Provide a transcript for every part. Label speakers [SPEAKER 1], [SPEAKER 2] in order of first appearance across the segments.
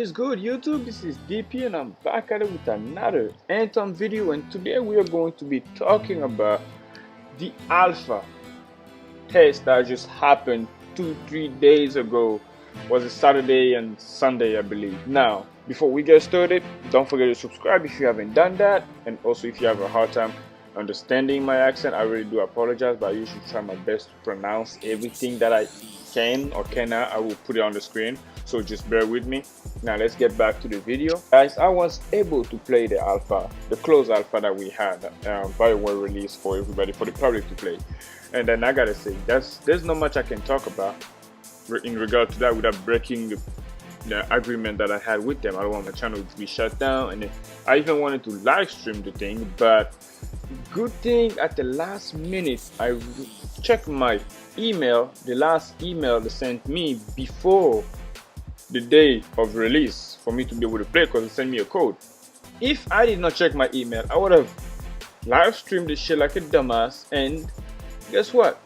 [SPEAKER 1] is good, YouTube? This is DP and I'm back at it with another Anthem video, and today we are going to be talking about the alpha test that just happened 2-3 days ago. Was it Saturday and Sunday, I believe. Now, before we get started, don't forget to subscribe if you haven't done that, and also if you have a hard time understanding my accent, I really do apologize, but I usually try my best to pronounce everything that I can or cannot. I will put it on the screen, so just bear with me. Now let's get back to the video. Guys, I was able to play the alpha, the closed alpha that we had, BioWare release for everybody, for the public to play. And then I gotta say, there's not much I can talk about in regard to that without breaking the agreement that I had with them. I don't want my channel to be shut down, and I even wanted to live stream the thing, but good thing at the last minute I checked my email, the last email they sent me before the day of release for me to be able to play, because they sent me a code. If I did not check my email, I would have live streamed this shit like a dumbass, and guess what?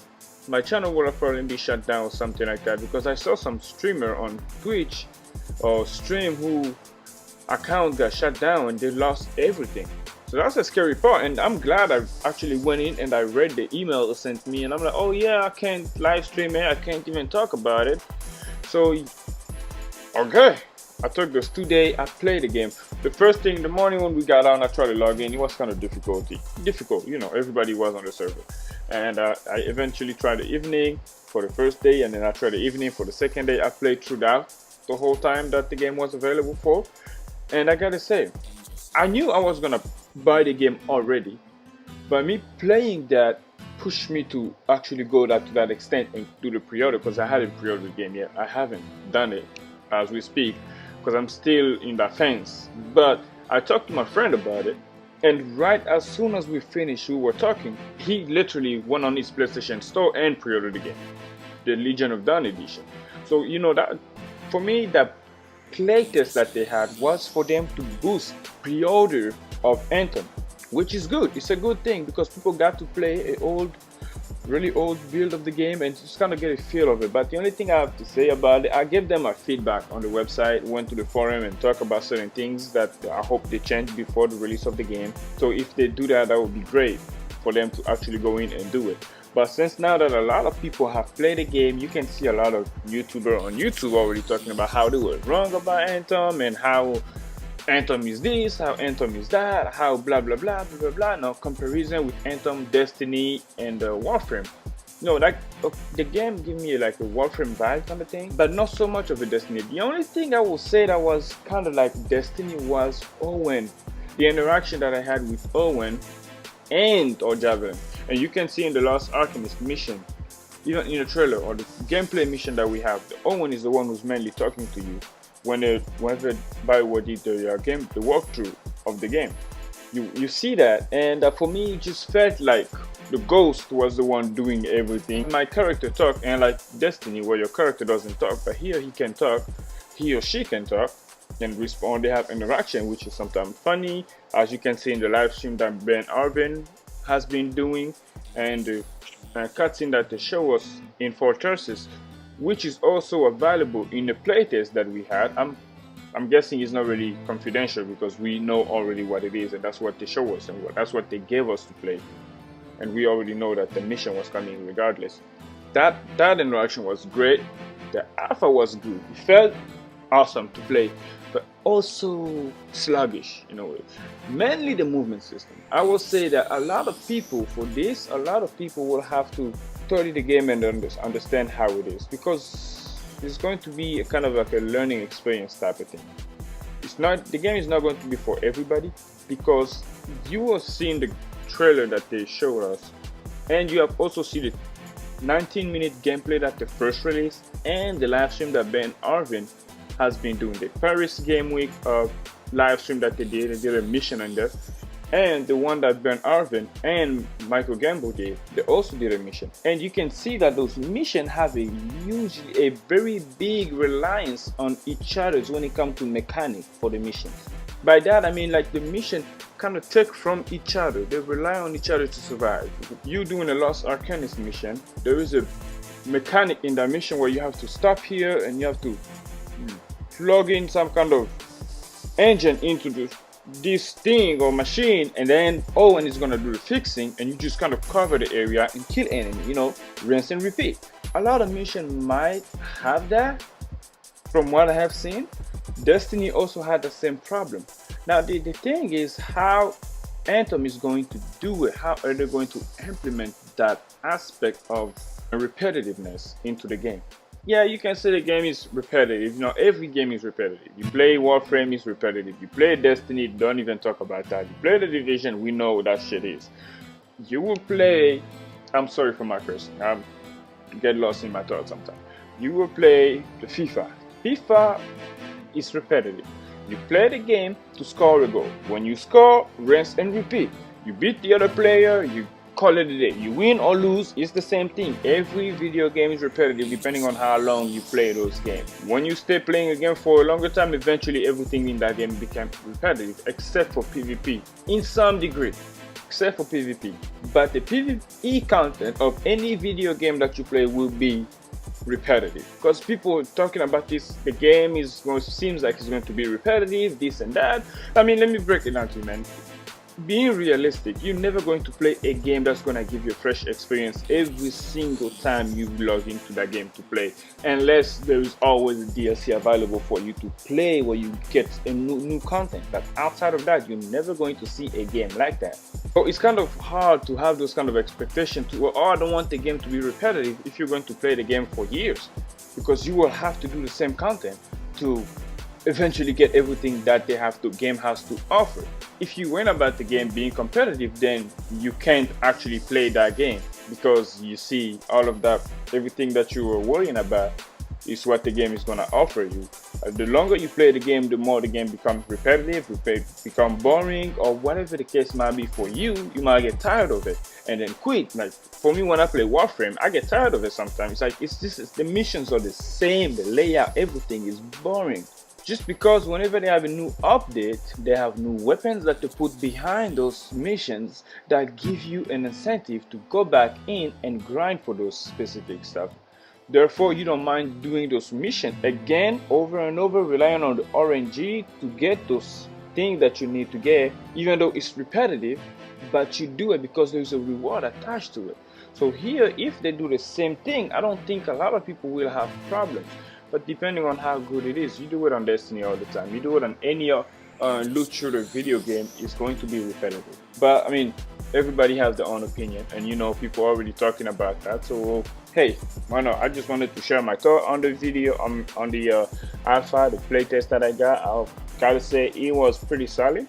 [SPEAKER 1] My channel would have probably been shut down or something like that, because I saw some streamer on Twitch or stream who account got shut down and they lost everything. So that's a scary part, and I'm glad I actually went in and I read the email they sent me, and I'm like, oh yeah, I can't live stream it, I can't even talk about it. So okay, I took those 2 days, I played the game. The first thing in the morning when we got on, I tried to log in. It was kind of difficult, you know, everybody was on the server. And I eventually tried the evening for the first day, and then I tried the evening for the second day. I played throughout the whole time that the game was available for. And I gotta say, I knew I was gonna buy the game already, but me playing that pushed me to actually go to that extent and do the pre-order, because I hadn't pre-ordered the game yet. I haven't done it as we speak, because I'm still in that fence. But I talked to my friend about it, and right as soon as we finished, we were talking, he literally went on his PlayStation store and pre-ordered the game, the Legion of Dawn edition. So you know, that for me, that playtest that they had was for them to boost pre-order of Anthem, which is good. It's a good thing, because people got to play a really old build of the game and just kind of get a feel of it. But the only thing I have to say about it, I gave them my feedback on the website, went to the forum and talk about certain things that I hope they change before the release of the game. So if they do that, that would be great for them to actually go in and do it. But since now that a lot of people have played the game, you can see a lot of YouTubers on YouTube already talking about how they were wrong about Anthem, and how Anthem is this, how Anthem is that, how blah blah blah blah blah blah. No comparison with Anthem, Destiny, and Warframe. No, like the game gave me like a Warframe vibe kind of thing, but not so much of a Destiny. The only thing I will say that was kind of like Destiny was Owen, the interaction that I had with Owen and or Javelin. And you can see in the Lost Alchemist mission, even in the trailer or the gameplay mission that we have, the Owen is the one who's mainly talking to you whenever BioWare did the walkthrough of the game. You see that, and for me it just felt like the ghost was the one doing everything. My character talk, and like Destiny where your character doesn't talk, but here he can talk, he or she can talk and respond. They have interaction, which is sometimes funny, as you can see in the live stream that Ben Arvin has been doing, and the cutscene that they show us in Fortresses, which is also available in the playtest that we had. I'm guessing it's not really confidential, because we know already what it is, and that's what they show us, and that's what they gave us to play, and we already know that the mission was coming regardless. That interaction was great. The alpha was good. It felt awesome to play, but also sluggish in a way. Mainly the movement system. I will say that a lot of people will have to study the game and understand how it is, because it's going to be a kind of like a learning experience type of thing. The game is not going to be for everybody, because you have seen the trailer that they showed us, and you have also seen the 19-minute gameplay that the first release, and the live stream that Ben Arvin has been doing, the Paris Game Week live stream that they did a mission on that, and the one that Ben Arvin and Michael Gamble did, they also did a mission. And you can see that those missions have usually a very big reliance on each other when it comes to mechanics for the missions. By that I mean, like, the mission kind of take from each other. They rely on each other to survive. You doing a Lost Arcanist mission, there is a mechanic in that mission where you have to stop here and you have to plug in some kind of engine into this thing or machine, and then Owen is gonna do the fixing, and you just kind of cover the area and kill enemy, you know, rinse and repeat. A lot of missions might have that. From what I have seen, Destiny also had the same problem. Now the thing is how Anthem is going to do it. How are they going to implement that aspect of repetitiveness into the game? Yeah, you can say the game is repetitive. You know, every game is repetitive. You play Warframe, is repetitive. You play Destiny, don't even talk about that. You play The Division, we know what that shit is. You will play, I'm sorry for my cursing, I get lost in my thoughts sometimes. You will play the FIFA. FIFA is repetitive. You play the game to score a goal. When you score, rinse and repeat. You beat the other player, you call it a day. You win or lose, it's the same thing. Every video game is repetitive depending on how long you play those games. When you stay playing a game for a longer time, eventually everything in that game becomes repetitive, except for PvP, in some degree. Except for PvP. But the PvE content of any video game that you play will be repetitive, because people are talking about this, the game is going to, seems like it's going to be repetitive, this and that. I mean, let me break it down to you, man. Being realistic, you're never going to play a game that's going to give you a fresh experience every single time you log into that game to play, unless there is always a DLC available for you to play where you get a new content. But outside of that, you're never going to see a game like that. So it's kind of hard to have those kind of expectations to, oh, I don't want the game to be repetitive if you're going to play the game for years, because you will have to do the same content to eventually get everything that game has to offer. If you went about the game being competitive, then you can't actually play that game, because you see all of that, everything that you were worrying about is what the game is going to offer you. The longer you play the game, the more the game becomes repetitive, become boring, or whatever the case might be for you. You might get tired of it and then quit. Like for me, when I play Warframe, I get tired of it sometimes. It's like the missions are the same, the layout, everything is boring. Just because whenever they have a new update, they have new weapons that they put behind those missions that give you an incentive to go back in and grind for those specific stuff. Therefore, you don't mind doing those missions again, over and over, relying on the RNG to get those things that you need to get, even though it's repetitive, but you do it because there's a reward attached to it. So here, if they do the same thing, I don't think a lot of people will have problems. But depending on how good it is, you do it on Destiny all the time. You do it on any loot shooter video game, it's going to be repetitive. But I mean, everybody has their own opinion, and you know, people are already talking about that. So hey, why not? I just wanted to share my thought on the video, on the alpha, the playtest that I got. I'll gotta say it was pretty solid.